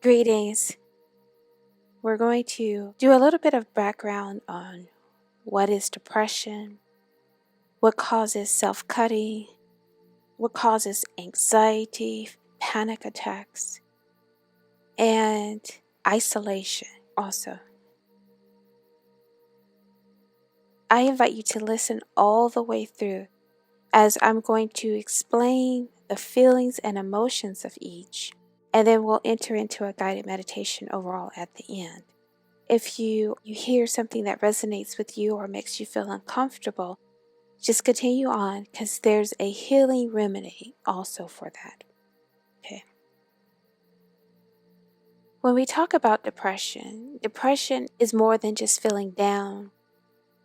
Greetings. We're going to do a little bit of background on what is depression, what causes self-cutting, what causes anxiety, panic attacks, and isolation also. I invite you to listen all the way through as I'm going to explain the feelings and emotions of each, and then we'll enter into a guided meditation overall at the end. If you hear something that resonates with you or makes you feel uncomfortable, just continue on because there's a healing remedy also for that. Okay. When we talk about depression is more than just feeling down.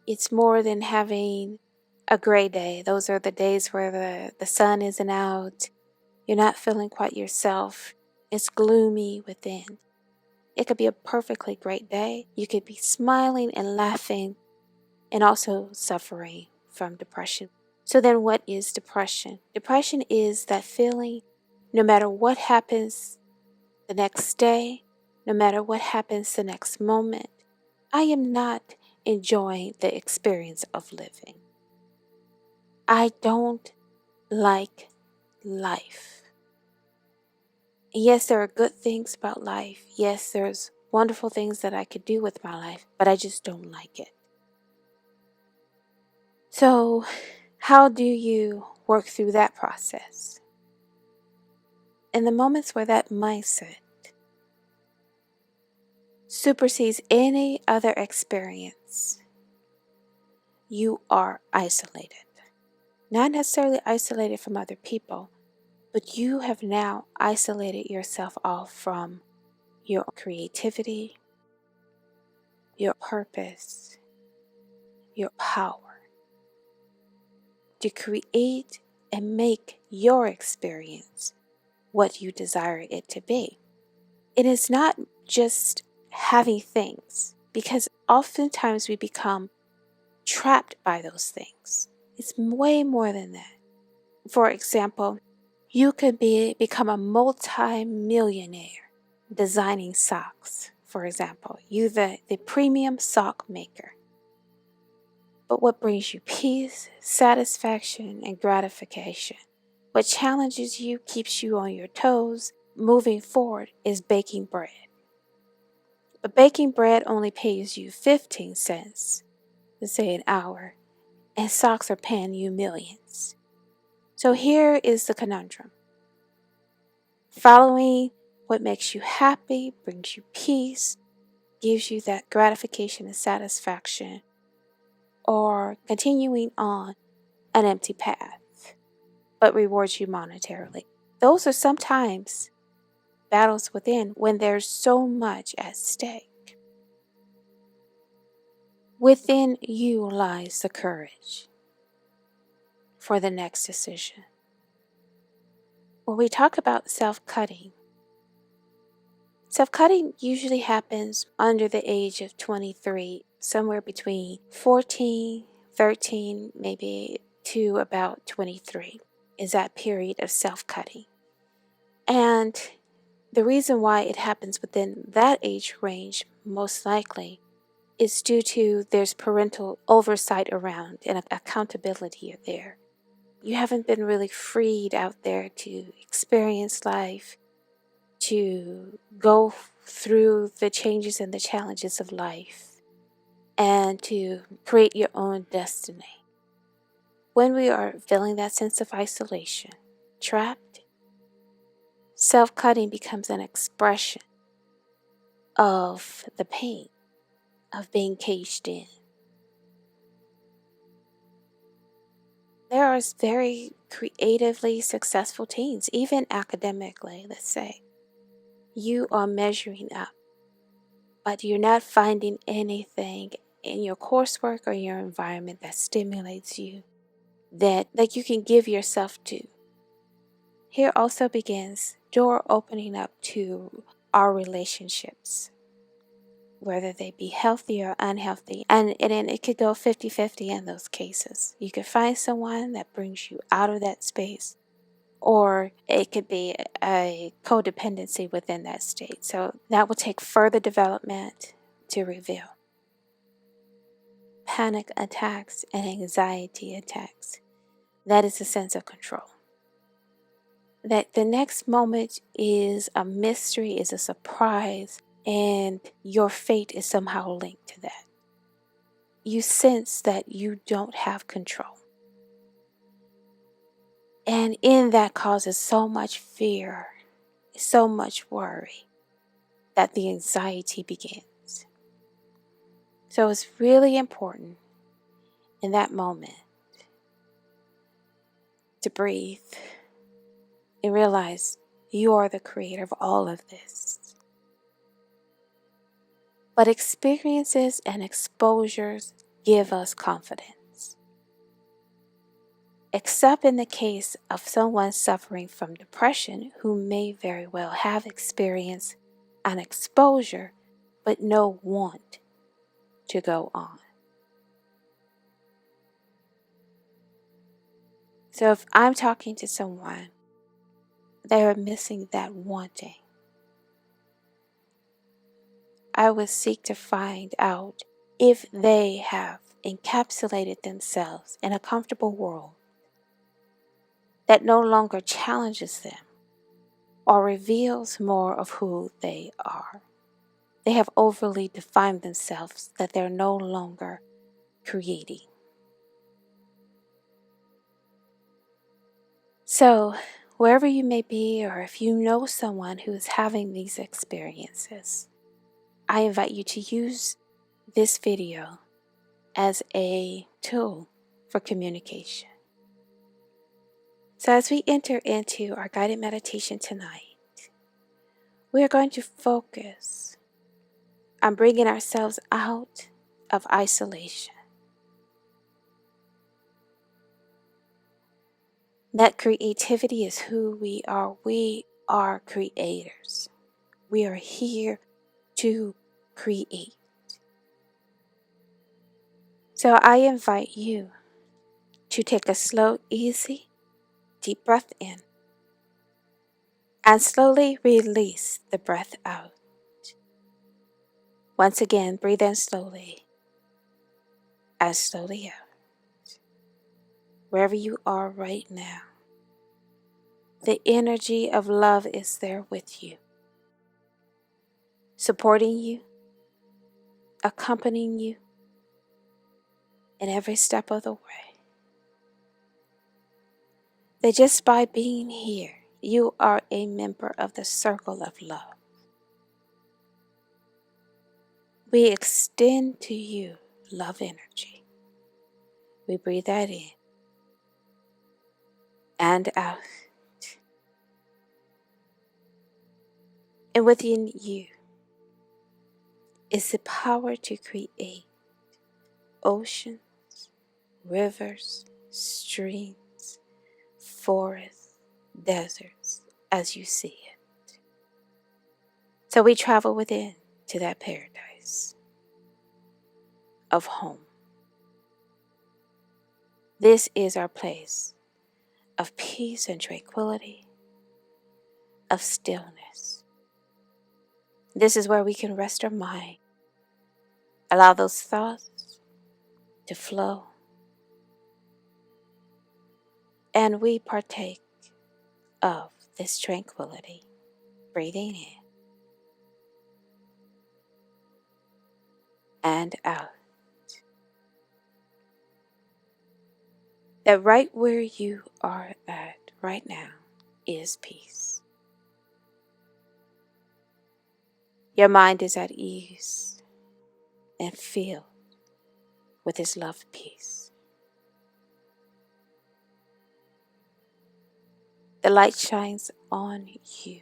It's more than having a gray day. Those are the days where the sun isn't out. You're not feeling quite yourself. It's gloomy within. It could be a perfectly great day. You could be smiling and laughing and also suffering from depression. So then what is depression? Depression is that feeling no matter what happens the next day, no matter what happens the next moment, I am not enjoying the experience of living. I don't like life. Yes, there are good things about life. Yes, there's wonderful things that I could do with my life, but I just don't like it. So, how do you work through that process? In the moments where that mindset supersedes any other experience, you are isolated. Not necessarily isolated from other people, but you have now isolated yourself off from your creativity, your purpose, your power to create and make your experience what you desire it to be. It is not just having things, because oftentimes we become trapped by those things. It's way more than that. For example, you could become a multi-millionaire designing socks, for example. You the premium sock maker. But what brings you peace, satisfaction, and gratification? What challenges you, keeps you on your toes, moving forward, is baking bread. But baking bread only pays you 15 cents, let's say an hour, and socks are paying you millions. So here is the conundrum. Following what makes you happy, brings you peace, gives you that gratification and satisfaction, or continuing on an empty path, but rewards you monetarily. Those are sometimes battles within when there's so much at stake. Within you lies the courage for the next decision. When we talk about self-cutting usually happens under the age of 23, somewhere between 14, 13, maybe to about 23 is that period of self-cutting. And the reason why it happens within that age range, most likely, is due to there's parental oversight around and accountability there. You haven't been really freed out there to experience life, to go through the changes and the challenges of life, and to create your own destiny. When we are feeling that sense of isolation, trapped, self-cutting becomes an expression of the pain of being caged in. There are very creatively successful teens, even academically, let's say. You are measuring up, but you're not finding anything in your coursework or your environment that stimulates you, that you can give yourself to. Here also begins door opening up to our relationships, whether they be healthy or unhealthy. And it could go 50-50 in those cases. You could find someone that brings you out of that space, or it could be a codependency within that state. So that will take further development to reveal. Panic attacks and anxiety attacks. That is a sense of control. That the next moment is a mystery, is a surprise, and your fate is somehow linked to that. You sense that you don't have control. And in that causes so much fear, so much worry, that the anxiety begins. So it's really important in that moment to breathe and realize you are the creator of all of this. But experiences and exposures give us confidence. Except in the case of someone suffering from depression who may very well have experienced an exposure but no want to go on. So if I'm talking to someone, they are missing that wanting, I would seek to find out if they have encapsulated themselves in a comfortable world that no longer challenges them or reveals more of who they are. They have overly defined themselves that they're no longer creating. So, wherever you may be, or if you know someone who is having these experiences, I invite you to use this video as a tool for communication. So as we enter into our guided meditation tonight, we are going to focus on bringing ourselves out of isolation. That creativity is who we are. We are creators. We are here to create. So I invite you to take a slow, easy, deep breath in and slowly release the breath out. Once again, breathe in slowly and slowly out. Wherever you are right now, the energy of love is there with you, supporting you, accompanying you in every step of the way. That just by being here, you are a member of the circle of love. We extend to you love energy. We breathe that in and out. And within you is the power to create oceans, rivers, streams, forests, deserts, as you see it. So we travel within to that paradise of home. This is our place of peace and tranquility, of stillness. This is where we can rest our mind, allow those thoughts to flow, and we partake of this tranquility, breathing in and out. That right where you are at right now is peace. Your mind is at ease and filled with His love peace. The light shines on you.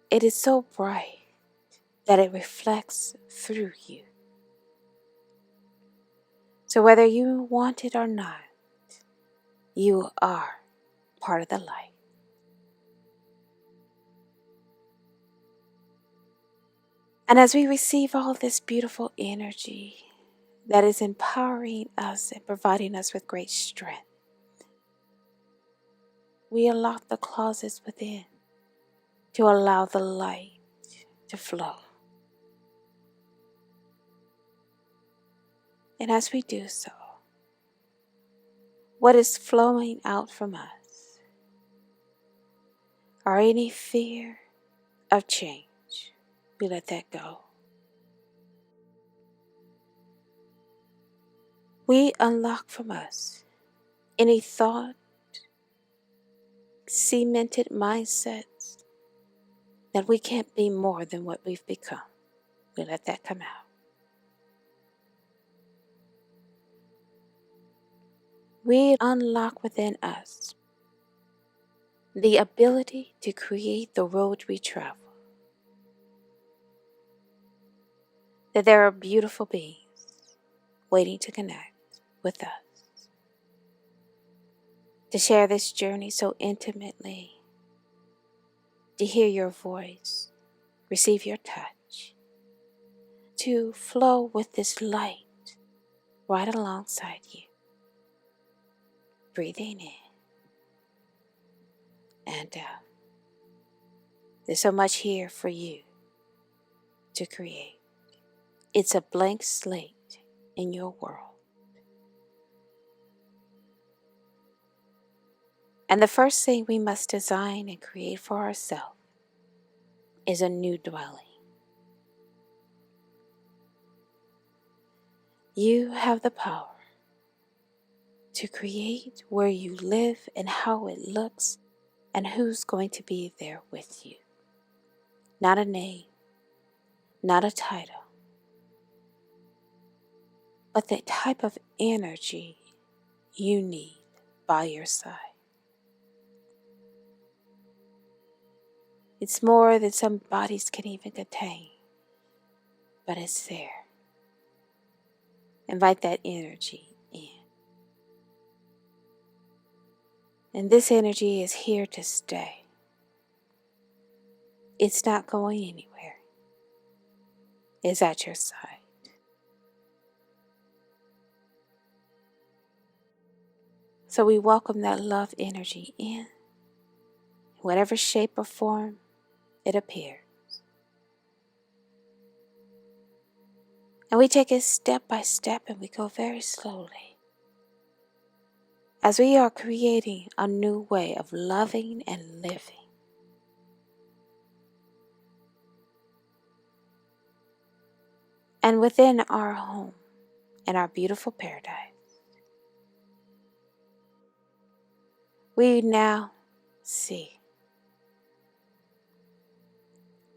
It is so bright that it reflects through you. So whether you want it or not, you are part of the light. And as we receive all this beautiful energy that is empowering us and providing us with great strength, we unlock the closets within to allow the light to flow. And as we do so, what is flowing out from us or any fear of change, we let that go. We unlock from us any thought, cemented mindsets that we can't be more than what we've become. We let that come out. We unlock within us the ability to create the road we travel. That there are beautiful beings waiting to connect with us, to share this journey so intimately, to hear your voice, receive your touch, to flow with this light right alongside you. Breathing in and out. There's so much here for you to create. It's a blank slate in your world. And the first thing we must design and create for ourselves is a new dwelling. You have the power to create where you live and how it looks and who's going to be there with you. Not a name, not a title, but the type of energy you need by your side. It's more than some bodies can even contain, but it's there. Invite that energy in. And this energy is here to stay. It's not going anywhere. It's at your side. So we welcome that love energy in whatever shape or form it appears. And we take it step by step and we go very slowly as we are creating a new way of loving and living. And within our home and our beautiful paradise, we now see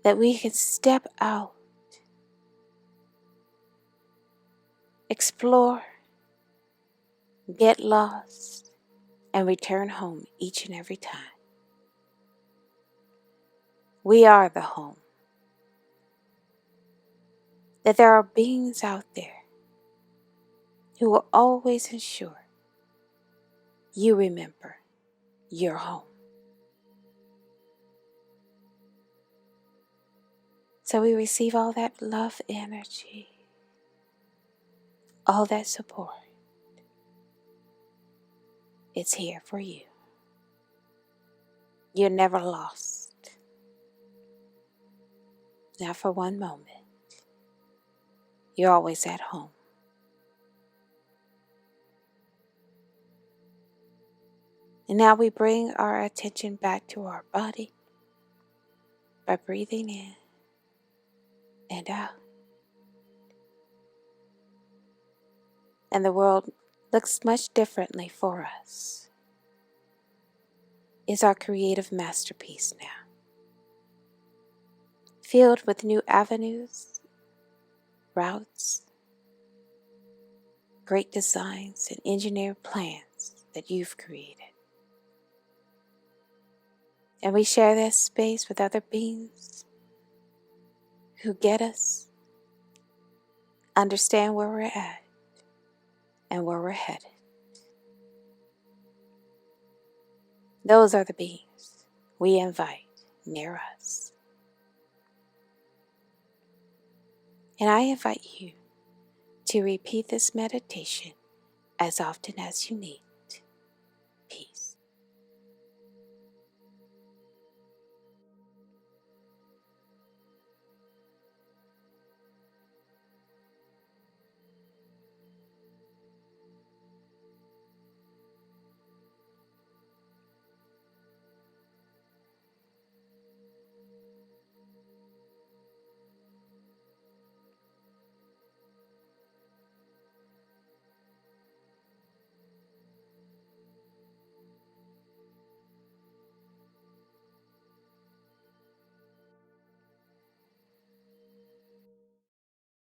that we can step out, explore, get lost, and return home each and every time. We are the home. That there are beings out there who will always ensure you remember your home. So we receive all that love energy, all that support. It's here for you. You're never lost. Not for one moment. You're always at home. And now we bring our attention back to our body by breathing in and out. And the world looks much differently for us. It's our creative masterpiece now, filled with new avenues, routes, great designs, and engineered plans that you've created. And we share that space with other beings who get us, understand where we're at, and where we're headed. Those are the beings we invite near us. And I invite you to repeat this meditation as often as you need.